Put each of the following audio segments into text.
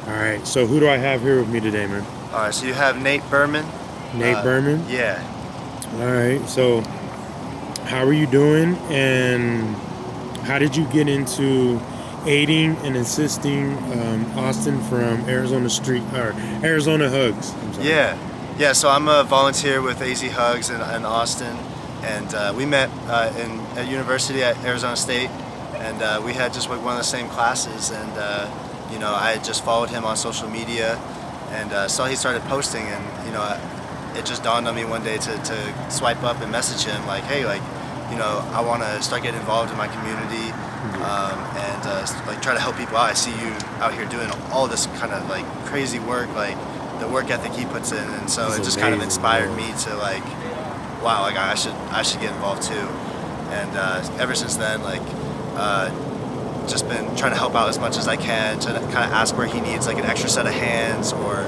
All right. So who do I have here with me today, man? All right, so you have Nate Berman. Nate Berman. Yeah. All right. So how are you doing, and how did you get into aiding and assisting Austin from Arizona Hugs? I'm sorry. Yeah. So I'm a volunteer with AZ Hugs in Austin, and we met at university at Arizona State, and we had just like one of the same classes, and I had just followed him on social media, and saw he started posting, and it just dawned on me one day to swipe up and message him like, hey, like, I want to start getting involved in my community, and like try to help people out. I see you out here doing all this kind of like crazy work, like the work ethic he puts in, and so it just kind of inspired me to like, wow, like I should get involved too. And ever since then, like just been trying to help out as much as I can, to kind of ask where he needs like an extra set of hands or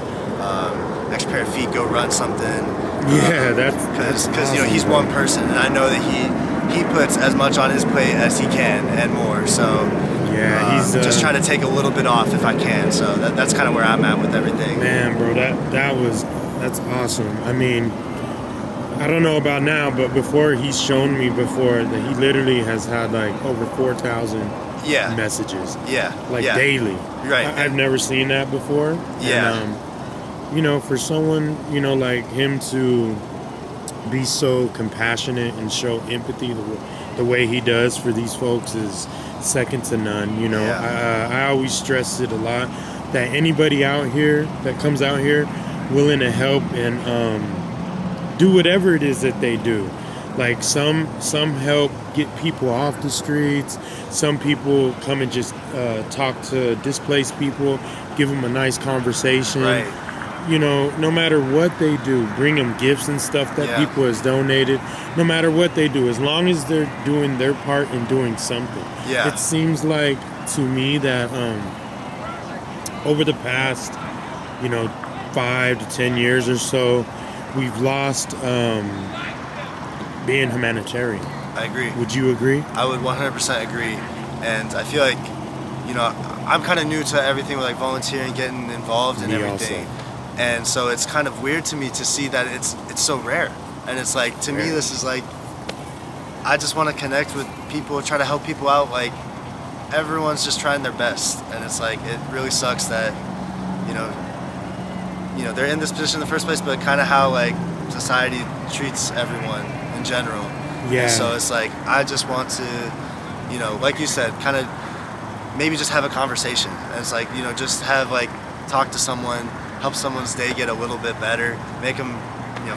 extra pair of feet, go run something. Yeah, that's because awesome, he's bro. one person, and I know that he puts as much on his plate as he can and more. So Yeah, he's just trying to take a little bit off if I can. So that's kind of where I'm at with everything. man, bro. That's awesome. I mean, I don't know about now, but before he's shown me before that he literally has had like over 4,000 Yeah. messages. Yeah. Like yeah. daily. Right. I've never seen that before. Yeah. And, for someone, like him to be so compassionate and show empathy the way he does for these folks is second to none. Yeah. I always stress it a lot that anybody out here that comes out here willing to help and do whatever it is that they do. Like some help get people off the streets. Some people come and just talk to displaced people, give them a nice conversation. Right. No matter what they do, bring them gifts and stuff that people has donated. No matter what they do, as long as they're doing their part and doing something. Yeah. It seems like to me that over the past, 5 to 10 years or so, we've lost being humanitarian. I agree. Would you agree? I would 100% agree, and I feel like, I'm kind of new to everything with like volunteering, getting involved in Me everything, also. and so it's kind of weird to me to see that it's so rare, and it's like to me this is like, I just want to connect with people, try to help people out. Like everyone's just trying their best, and it's like it really sucks that they're in this position in the first place, but kind of how like society treats everyone in general. Yeah. And so it's like I just want to, like you said, kind of maybe just have a conversation. And it's like, just have like talk to someone, help someone's day get a little bit better, make them,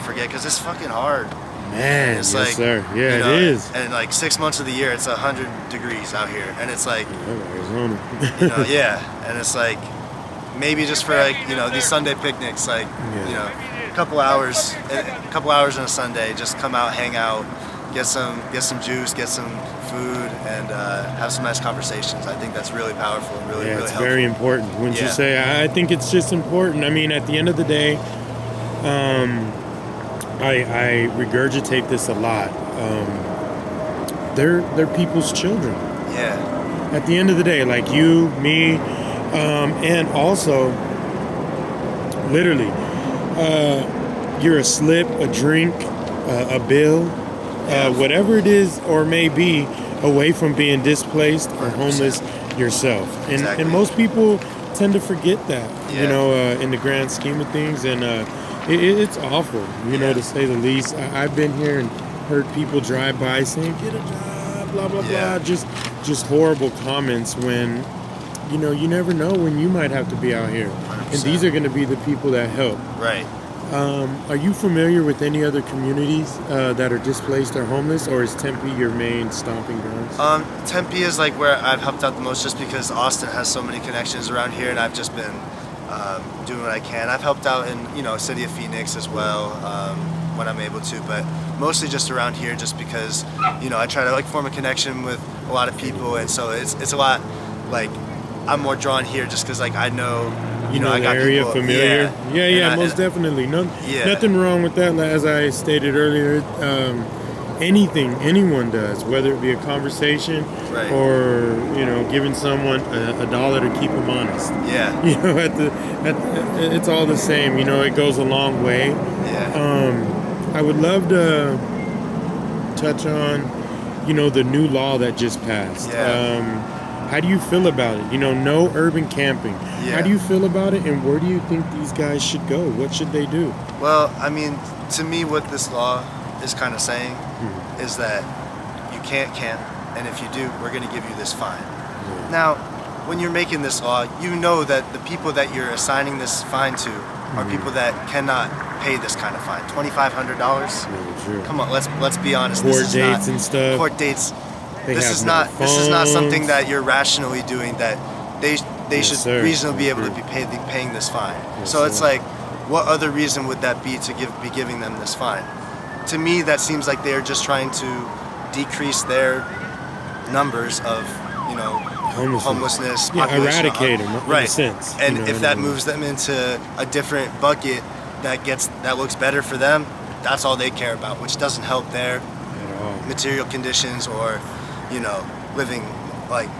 forget, because it's fucking hard. Man, It's yes, like, sir. Yeah, it is. And like 6 months of the year, it's 100 degrees out here, and it's like, Arizona. yeah, and it's like maybe just for like these Sunday picnics, like a couple hours on a Sunday, just come out, hang out, get some juice, get some food, and have some nice conversations. I think that's really powerful and really Yeah, really it's helpful. very important. Wouldn't you say? I think it's just important. I mean, at the end of the day, I regurgitate this a lot. They're people's children. Yeah. At the end of the day, like you, me, and also, literally, you're a slip, a drink, a bill, whatever it is or may be, away from being displaced or homeless yourself. And most people tend to forget that, in the grand scheme of things. And it's awful, to say the least. I've been here and heard people drive by saying, get a job, blah, blah, blah. Just horrible comments when, you never know when you might have to be out here. 100%. And these are going to be the people that help. Right. Are you familiar with any other communities that are displaced or homeless, or is Tempe your main stomping grounds? Tempe is like where I've helped out the most, just because Austin has so many connections around here, and I've just been doing what I can. I've helped out in city of Phoenix as well when I'm able to, but mostly just around here, just because I try to like form a connection with a lot of people, and so it's a lot like I'm more drawn here just because like I know. I got the area people, familiar. Yeah, most definitely. Nothing wrong with that. As I stated earlier, anything anyone does, whether it be a conversation Right. or, you know, giving someone a dollar to keep them honest. Yeah. You know, it's all the same. You know, it goes a long way. Yeah. I would love to touch on, you know, the new law that just passed. Yeah. How do you feel about it? You know, no urban camping. Yeah. How do you feel about it, and where do you think these guys should go? What should they do? Well, I mean, to me, what this law is kind of saying is that you can't camp, and if you do, we're going to give you this fine. Now, when you're making this law, you know that the people that you're assigning this fine to are people that cannot pay this kind of fine. $2,500. Sure. Come on, let's be honest. Court dates and stuff. Court dates. This is not something that you're rationally doing. That they should reasonably be able to be paying this fine. So it's like, what other reason would that be to be giving them this fine? To me, that seems like they are just trying to decrease their numbers of, you know, homelessness, eradicate them, right? In a sense. And if that moves them into a different bucket that looks better for them, that's all they care about, which doesn't help their material conditions or, you know, living like.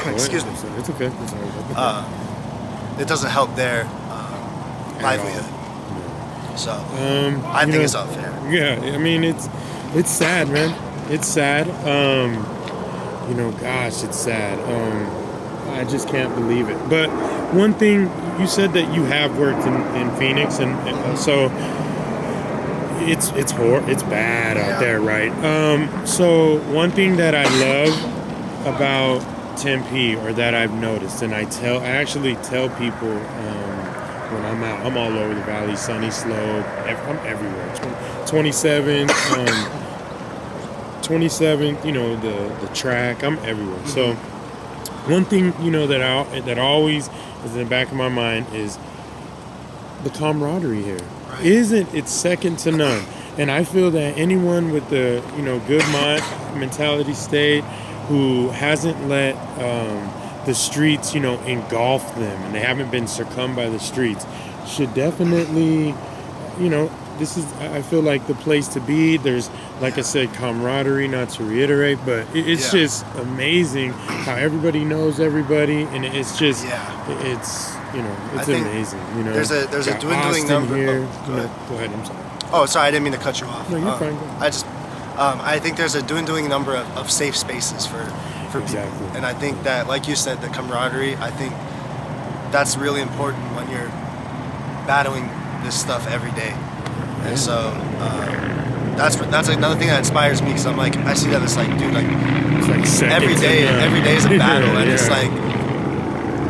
Excuse me. It's okay. It's all right. It doesn't help their livelihood. So I think it's unfair. Yeah, I mean it's sad, man. It's sad. You know, gosh, it's sad. I just can't believe it. But one thing, you said that you have worked in Phoenix, and so it's bad out there, right? So one thing that I love about Tempe, or that I've noticed, and I actually tell people when I'm out, I'm all over the valley, Sunny Slope, I'm everywhere. 27th, you know, the track, I'm everywhere. So one thing, you know, that always is in the back of my mind is the camaraderie here. Right. It's second to none. And I feel that anyone with the, you know, good mentality state, who hasn't let the streets, you know, engulf them, and they haven't been succumbed by the streets, should definitely, you know, this is, I feel like, the place to be. There's, like I said, camaraderie, not to reiterate, but it's just amazing how everybody knows everybody, and it's just, it's, you know, it's amazing. You know, there's a dwindling Austin number. Here. Go ahead. I'm sorry. Oh, sorry, I didn't mean to cut you off. No, you're fine. I think there's a dwindling number of safe spaces for people. And I think that, like you said, the camaraderie, I think that's really important when you're battling this stuff every day. And so that's another thing that inspires me, because I'm like, I see that it's like, dude, like, it's like every day is a battle. And it's like,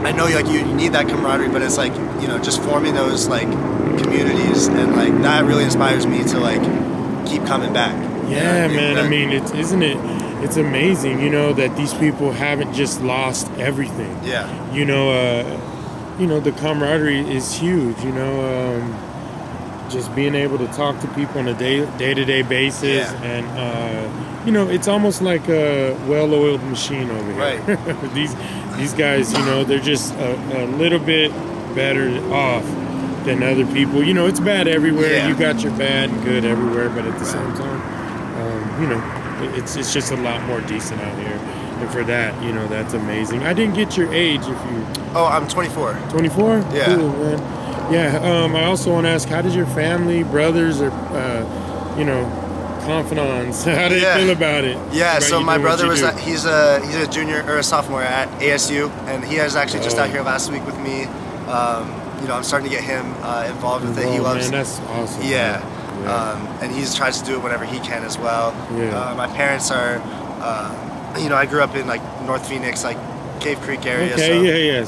I know, like, you need that camaraderie, but it's like, you know, just forming those like communities, and like that really inspires me to like keep coming back. Yeah, man. I mean, it's amazing, you know, that these people haven't just lost everything. Yeah. You know, the camaraderie is huge, you know, just being able to talk to people on a day-to-day basis. And, you know, it's almost like a well-oiled machine over here. Right. These guys, you know, they're just a little bit better off than other people. You know, it's bad everywhere. Yeah. You got your bad and good everywhere, but at the same time, you know, it's just a lot more decent out here. And for that, you know, that's amazing. I didn't get your age. Oh, I'm 24. 24? Yeah. Cool, man. Yeah. I also want to ask, how did your family, brothers, or you know, confidants, how do they feel about it? Yeah. So my brother he's a junior or a sophomore at ASU, and he was actually just out here last week with me. You know, I'm starting to get him involved with it. He loves. Man, that's awesome. Yeah. And he tries to do it whenever he can as well. Yeah. My parents are, you know, I grew up in like North Phoenix, like Cave Creek area. Okay.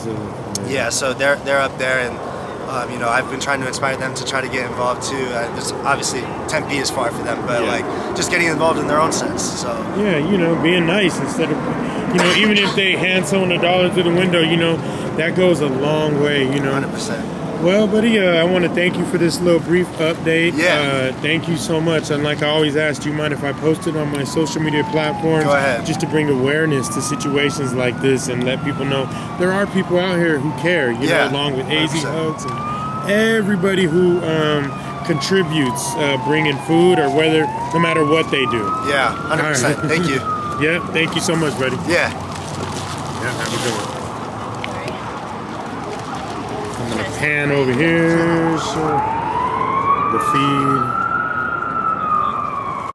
So they're up there, and you know, I've been trying to inspire them to try to get involved too. Obviously, Tempe is far for them, but like just getting involved in their own sense. So yeah, you know, being nice instead of, you know, even if they hand someone $1 through the window, you know, that goes a long way. You know. 100%. Well, buddy, I want to thank you for this little brief update. Yeah. Thank you so much. And like I always ask, do you mind if I post it on my social media platforms? Go ahead. Just to bring awareness to situations like this and let people know there are people out here who care, you know, along with AZ Hugs and everybody who contributes bringing food or whether, no matter what they do. Yeah, 100%. All right. Thank you. Yeah, thank you so much, buddy. Yeah. Yeah, have a good one. I'm gonna pan over here so the feed.